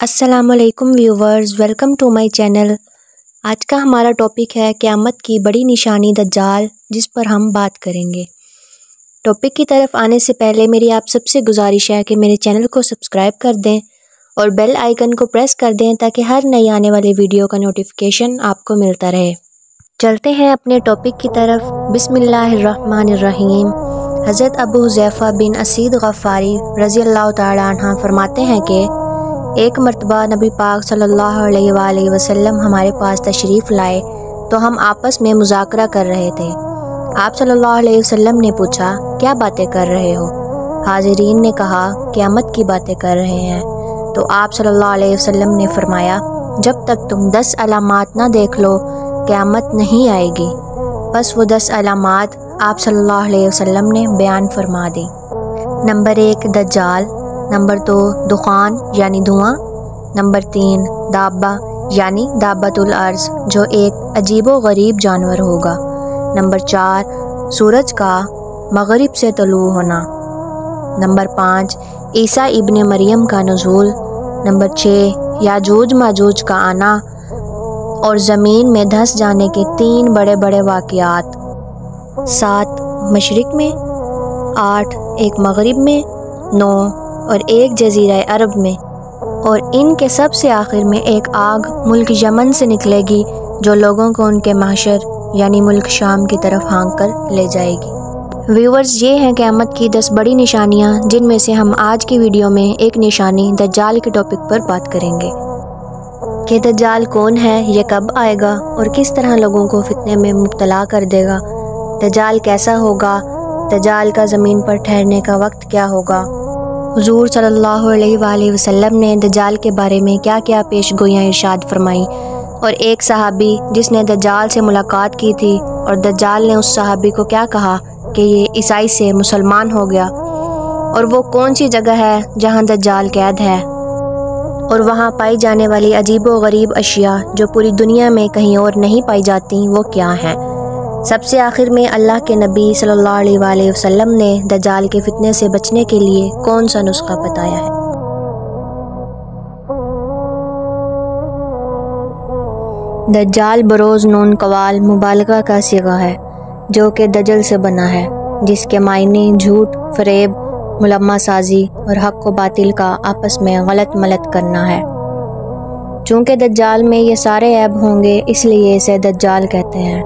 السلام علیکم viewers, welcome to my channel. آج کا ہمارا ٹاپک ہے قیامت کی بڑی نشانی دجال، جس پر ہم بات کریں گے۔ ٹاپک کی طرف آنے سے پہلے میری آپ سب سے گزارش ہے کہ میرے چینل کو سبسکرائب کر دیں اور بیل آئیکن کو پریس کر دیں تاکہ ہر نئی آنے والی ویڈیو کا نوٹیفیکیشن آپ کو ملتا رہے۔ چلتے ہیں اپنے ٹاپک کی طرف۔ بسم اللہ الرحمن الرحیم۔ حضرت ابو حذیفہ بن اسید غفاری رضی اللہ تعالی عنہ فرماتے ہیں کہ ایک مرتبہ نبی پاک صلی اللہ علیہ وآلہ وسلم ہمارے پاس تشریف لائے تو ہم آپس میں مذاکرہ کر رہے تھے۔ آپ صلی اللہ علیہ وسلم نے پوچھا، کیا باتیں کر رہے ہو؟ حاضرین نے کہا، قیامت کی باتیں کر رہے ہیں۔ تو آپ صلی اللہ علیہ وسلم نے فرمایا، جب تک تم 10 علامات نہ دیکھ لو قیامت نہیں آئے گی۔ بس وہ 10 علامات آپ صلی اللہ علیہ وسلم نے بیان فرما دی۔ نمبر 1 دجال، نمبر 2 دخان یعنی دھواں، نمبر 3 دابہ یعنی دابۃ الارض جو ایک عجیب و غریب جانور ہوگا، نمبر 4 سورج کا مغرب سے طلوع ہونا، نمبر 5 عیسیٰ ابن مریم کا نزول، نمبر 6 یاجوج ماجوج کا آنا اور زمین میں دھس جانے کے 3 بڑے بڑے واقعات، 7 مشرق میں، 8 ایک مغرب میں، 9 اور ایک جزیرہ عرب میں، اور ان کے سب سے آخر میں ایک آگ ملک یمن سے نکلے گی جو لوگوں کو ان کے محشر یعنی ملک شام کی طرف ہانک کر لے جائے گی۔ ویورز، یہ ہیں قیامت کی 10 بڑی نشانیاں، جن میں سے ہم آج کی ویڈیو میں ایک نشانی دجال کے ٹاپک پر بات کریں گے کہ دجال کون ہے، یہ کب آئے گا اور کس طرح لوگوں کو فتنے میں مبتلا کر دے گا، دجال کیسا ہوگا، دجال کا زمین پر ٹھہرنے کا وقت کیا ہوگا، حضور صلی اللہ علیہ وآلہ وسلم نے دجال کے بارے میں کیا کیا پیش گوئیاں ارشاد فرمائیں، اور ایک صحابی جس نے دجال سے ملاقات کی تھی اور دجال نے اس صحابی کو کیا کہا کہ یہ عیسائی سے مسلمان ہو گیا، اور وہ کون سی جگہ ہے جہاں دجال قید ہے، اور وہاں پائی جانے والی عجیب و غریب اشیاء جو پوری دنیا میں کہیں اور نہیں پائی جاتی وہ کیا ہیں۔ سب سے آخر میں اللہ کے نبی صلی اللہ علیہ وآلہ وسلم نے دجال کے فتنے سے بچنے کے لیے کون سا نسخہ بتایا ہے۔ دجال بروز نون قوال مبالغہ کا صیغہ ہے جو کہ دجل سے بنا ہے، جس کے معنی جھوٹ، فریب، ملمہ سازی اور حق و باطل کا آپس میں غلط ملت کرنا ہے۔ چونکہ دجال میں یہ سارے عیب ہوں گے اس لیے اسے دجال کہتے ہیں،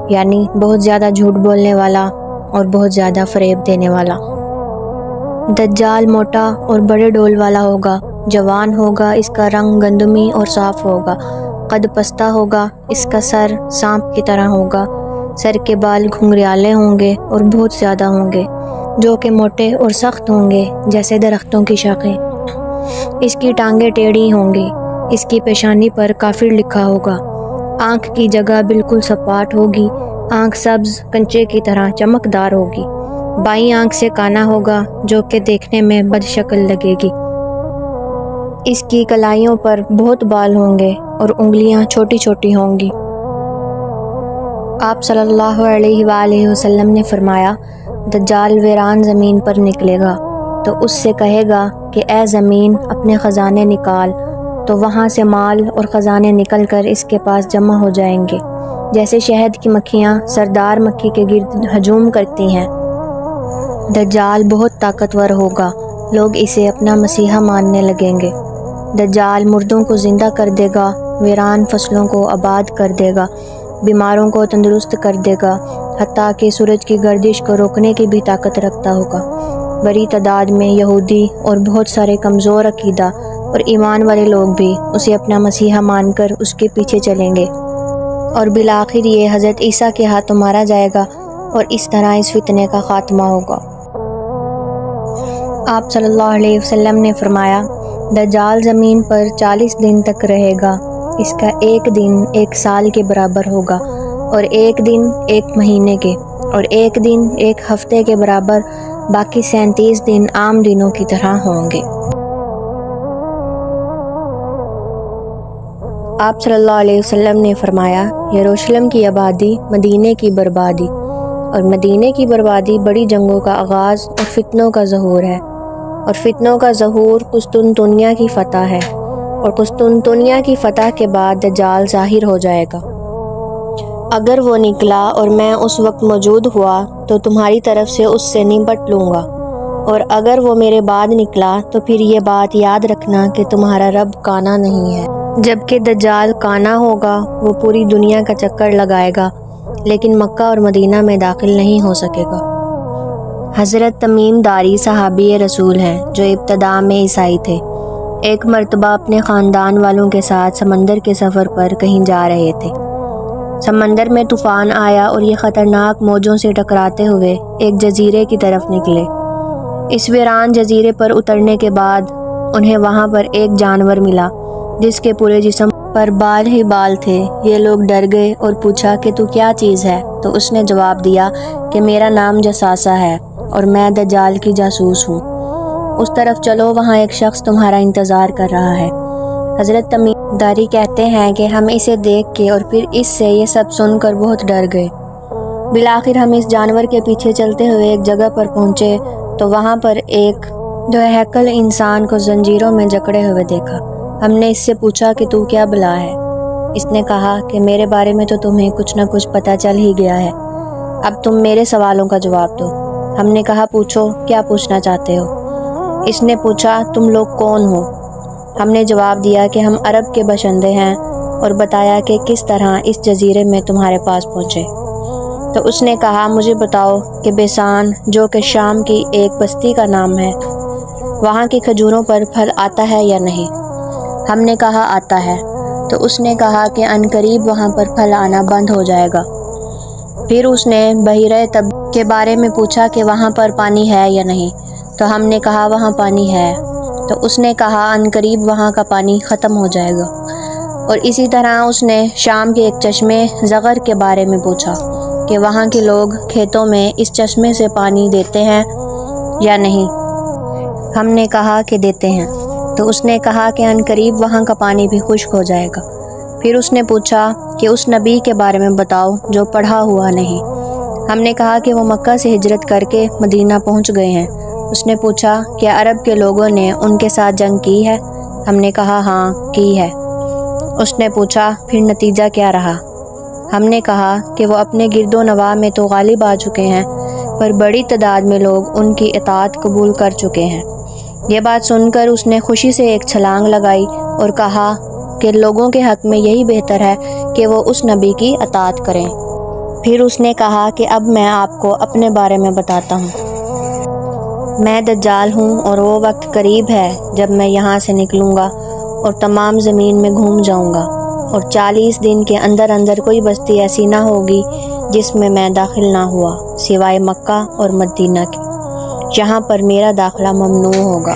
یعنی بہت زیادہ جھوٹ بولنے والا اور بہت زیادہ فریب دینے والا۔ دجال موٹا اور بڑے ڈول والا ہوگا، جوان ہوگا، اس کا رنگ گندمی اور صاف ہوگا، قد پستہ ہوگا، اس کا سر سانپ کی طرح ہوگا، سر کے بال گھنگریالے ہوں گے اور بہت زیادہ ہوں گے، جو کہ موٹے اور سخت ہوں گے جیسے درختوں کی شاخیں۔ اس کی ٹانگیں ٹیڑھی ہوں گی، اس کی پیشانی پر کافر لکھا ہوگا، آنکھ کی جگہ بالکل سپاٹ ہوگی، آنکھ سبز کنچے کی طرح چمکدار ہوگی، بائیں آنکھ سے کانا ہوگا جو کہ دیکھنے میں بد شکل لگے گی، اس کی کلائیوں پر بہت بال ہوں گے اور انگلیاں چھوٹی چھوٹی ہوں گی۔ آپ صلی اللہ علیہ وآلہ وسلم نے فرمایا، دجال ویران زمین پر نکلے گا تو اس سے کہے گا کہ اے زمین اپنے خزانے نکال، تو وہاں سے مال اور خزانے نکل کر اس کے پاس جمع ہو جائیں گے، جیسے شہد کی مکھیاں سردار مکھی کے گرد ہجوم کرتی ہیں۔ دجال بہت طاقتور ہوگا، لوگ اسے اپنا مسیحا ماننے لگیں گے۔ دجال مردوں کو زندہ کر دے گا، ویران فصلوں کو آباد کر دے گا، بیماروں کو تندرست کر دے گا، حتیٰ کہ سورج کی گردش کو روکنے کی بھی طاقت رکھتا ہوگا۔ بڑی تعداد میں یہودی اور بہت سارے کمزور عقیدہ اور ایمان والے لوگ بھی اسے اپنا مسیحا مان کر اس کے پیچھے چلیں گے، اور بالآخر یہ حضرت عیسیٰ کے ہاتھوں مارا جائے گا، اور اس طرح اس فتنے کا خاتمہ ہوگا۔ آپ صلی اللہ علیہ وسلم نے فرمایا، دجال زمین پر 40 دن تک رہے گا، اس کا ایک دن 1 سال کے برابر ہوگا، اور ایک دن 1 مہینے کے، اور ایک دن 1 ہفتے کے برابر، باقی 37 دن عام دنوں کی طرح ہوں گے۔ آپ صلی اللہ علیہ وسلم نے فرمایا، یروشلم کی آبادی مدینے کی بربادی، اور مدینے کی بربادی بڑی جنگوں کا آغاز اور فتنوں کا ظہور ہے، اور فتنوں کا ظہور قسطنطنیہ کی فتح ہے، اور قسطنطنیہ کی فتح کے بعد دجال ظاہر ہو جائے گا۔ اگر وہ نکلا اور میں اس وقت موجود ہوا تو تمہاری طرف سے اس سے نمٹ لوں گا، اور اگر وہ میرے بعد نکلا تو پھر یہ بات یاد رکھنا کہ تمہارا رب کانا نہیں ہے۔ جبکہ دجال کانا ہوگا، وہ پوری دنیا کا چکر لگائے گا لیکن مکہ اور مدینہ میں داخل نہیں ہو سکے گا۔ حضرت تمیم داری صحابی رسول ہیں جو ابتداء میں عیسائی تھے۔ ایک مرتبہ اپنے خاندان والوں کے ساتھ سمندر کے سفر پر کہیں جا رہے تھے۔ سمندر میں طوفان آیا اور یہ خطرناک موجوں سے ٹکراتے ہوئے ایک جزیرے کی طرف نکلے۔ اس ویران جزیرے پر اترنے کے بعد انہیں وہاں پر ایک جانور ملا جس کے پورے جسم پر بال ہی بال تھے۔ یہ لوگ ڈر گئے اور پوچھا کہ تو کیا چیز ہے؟ تو اس نے جواب دیا کہ میرا نام جساسہ ہے اور میں دجال کی جاسوس ہوں۔ اس طرف چلو، وہاں ایک شخص تمہارا انتظار کر رہا ہے۔ حضرت تمیم داری کہتے ہیں کہ ہم اسے دیکھ کے اور پھر اس سے یہ سب سن کر بہت ڈر گئے۔ بالآخر ہم اس جانور کے پیچھے چلتے ہوئے ایک جگہ پر پہنچے تو وہاں پر ایک دو ہیکل انسان کو زنجیروں میں جکڑے ہوئے دیکھا۔ ہم نے اس سے پوچھا کہ تو کیا بلا ہے؟ اس نے کہا کہ میرے بارے میں تو تمہیں کچھ نہ کچھ پتہ چل ہی گیا ہے، اب تم میرے سوالوں کا جواب دو۔ ہم نے کہا پوچھو، کیا پوچھنا چاہتے ہو؟ اس نے پوچھا تم لوگ کون ہو؟ ہم نے جواب دیا کہ ہم عرب کے باشندے ہیں، اور بتایا کہ کس طرح اس جزیرے میں تمہارے پاس پہنچے۔ تو اس نے کہا مجھے بتاؤ کہ بیسان، جو کہ شام کی ایک بستی کا نام ہے، وہاں کی کھجوروں پر پھل آتا ہے یا نہیں؟ ہم نے کہا آتا ہے۔ تو اس نے کہا کہ عنقریب وہاں پر پھل آنا بند ہو جائے گا۔ پھر اس نے بحیرہ طب کے بارے میں پوچھا کہ وہاں پر پانی ہے یا نہیں؟ تو ہم نے کہا وہاں پانی ہے۔ تو اس نے کہا عنقریب وہاں کا پانی ختم ہو جائے گا۔ اور اسی طرح اس نے شام کے ایک چشمے زغر کے بارے میں پوچھا کہ وہاں کے لوگ کھیتوں میں اس چشمے سے پانی دیتے ہیں یا نہیں؟ ہم نے کہا کہ دیتے ہیں۔ تو اس نے کہا کہ عنقریب وہاں کا پانی بھی خشک ہو جائے گا۔ پھر اس نے پوچھا کہ اس نبی کے بارے میں بتاؤ جو پڑھا ہوا نہیں۔ ہم نے کہا کہ وہ مکہ سے ہجرت کر کے مدینہ پہنچ گئے ہیں۔ اس نے پوچھا کہ عرب کے لوگوں نے ان کے ساتھ جنگ کی ہے؟ ہم نے کہا ہاں کی ہے۔ اس نے پوچھا پھر نتیجہ کیا رہا؟ ہم نے کہا کہ وہ اپنے گرد و نواح میں تو غالب آ چکے ہیں، پر بڑی تعداد میں لوگ ان کی اطاعت قبول کر چکے ہیں۔ یہ بات سن کر اس نے خوشی سے ایک چھلانگ لگائی اور کہا کہ لوگوں کے حق میں یہی بہتر ہے کہ وہ اس نبی کی اطاعت کریں۔ پھر اس نے کہا کہ اب میں آپ کو اپنے بارے میں بتاتا ہوں۔ میں دجال ہوں اور وہ وقت قریب ہے جب میں یہاں سے نکلوں گا اور تمام زمین میں گھوم جاؤں گا، اور 40 دن کے اندر اندر کوئی بستی ایسی نہ ہوگی جس میں داخل نہ ہوا سوائے مکہ اور مدینہ کے، جہاں پر میرا داخلہ ممنوع ہوگا،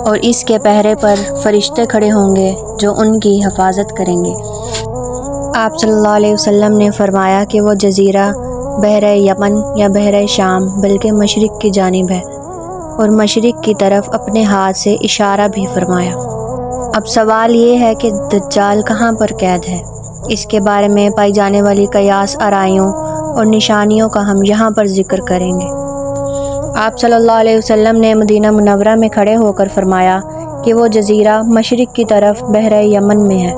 اور اس کے پہرے پر فرشتے کھڑے ہوں گے جو ان کی حفاظت کریں گے۔ آپ صلی اللہ علیہ وسلم نے فرمایا کہ وہ جزیرہ بحیرہ یمن یا بحیرہ شام بلکہ مشرق کی جانب ہے، اور مشرق کی طرف اپنے ہاتھ سے اشارہ بھی فرمایا۔ اب سوال یہ ہے کہ دجال کہاں پر قید ہے؟ اس کے بارے میں پائی جانے والی قیاس آرائیوں اور نشانیوں کا ہم یہاں پر ذکر کریں گے۔ آپ صلی اللہ علیہ وسلم نے مدینہ منورہ میں کھڑے ہو کر فرمایا کہ وہ جزیرہ مشرق کی طرف بحیرہ یمن میں ہے۔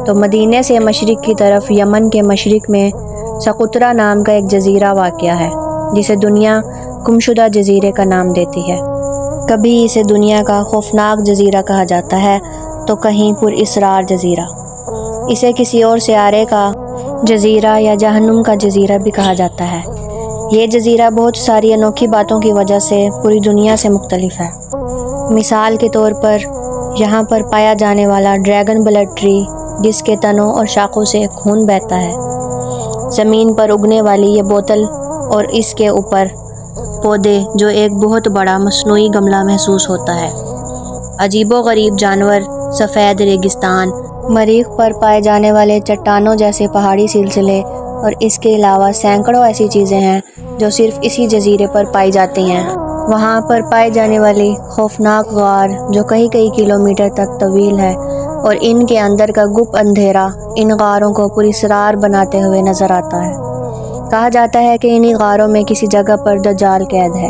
تو مدینہ سے مشرق کی طرف یمن کے مشرق میں سقطرہ نام کا ایک جزیرہ واقع ہے، جسے دنیا گمشدہ جزیرے کا نام دیتی ہے۔ کبھی اسے دنیا کا خوفناک جزیرہ کہا جاتا ہے تو کہیں پر اسرار جزیرہ۔ اسے کسی اور سیارے کا جزیرہ یا جہنم کا جزیرہ بھی کہا جاتا ہے۔ یہ جزیرہ بہت ساری انوکھی باتوں کی وجہ سے پوری دنیا سے مختلف ہے۔ مثال کے طور پر یہاں پر پایا جانے والا ڈریگن بلڈ ٹری، جس کے تنوں اور شاخوں سے خون بہتا ہے، زمین پر اگنے والی یہ بوتل اور اس کے اوپر پودے جو ایک بہت بڑا مصنوعی گملہ محسوس ہوتا ہے، عجیب و غریب جانور، سفید ریگستان، مریخ پر پائے جانے والے چٹانوں جیسے پہاڑی سلسلے، اور اس کے علاوہ سینکڑوں ایسی چیزیں ہیں جو صرف اسی جزیرے پر پائی جاتی ہیں۔ وہاں پر پائے جانے والی خوفناک غار جو کئی کلومیٹر تک طویل ہے، اور ان کے اندر کا گپ اندھیرا ان غاروں کو پراسرار بناتے ہوئے نظر آتا ہے۔ کہا جاتا ہے کہ انہی غاروں میں کسی جگہ پر دجال قید ہے،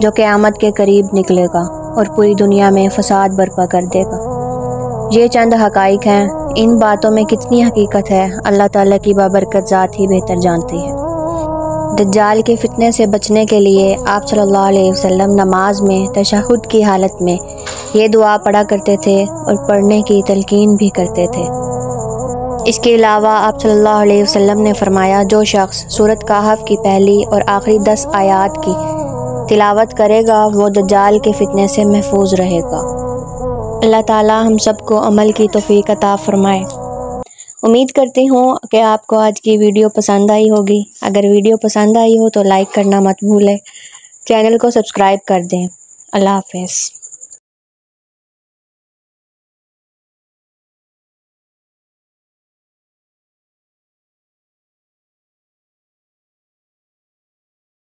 جو قیامت کے قریب نکلے گا اور پوری دنیا میں فساد برپا کر دے گا۔ یہ چند حقائق ہیں، ان باتوں میں کتنی حقیقت ہے اللہ تعالیٰ کی بابرکت ذات ہی بہتر جانتی ہے۔ دجال کے فتنے سے بچنے کے لیے آپ صلی اللہ علیہ وسلم نماز میں تشہد کی حالت میں یہ دعا پڑھا کرتے تھے اور پڑھنے کی تلقین بھی کرتے تھے۔ اس کے علاوہ آپ صلی اللہ علیہ وسلم نے فرمایا، جو شخص سورۃ کہف کی پہلی اور آخری 10 آیات کی تلاوت کرے گا وہ دجال کے فتنے سے محفوظ رہے گا۔ اللہ تعالیٰ ہم سب کو عمل کی توفیق عطا فرمائے۔ امید کرتی ہوں کہ آپ کو آج کی ویڈیو پسند آئی ہوگی۔ اگر ویڈیو پسند آئی ہو تو لائک کرنا مت بھولیں، چینل کو سبسکرائب کر دیں۔ اللہ حافظ۔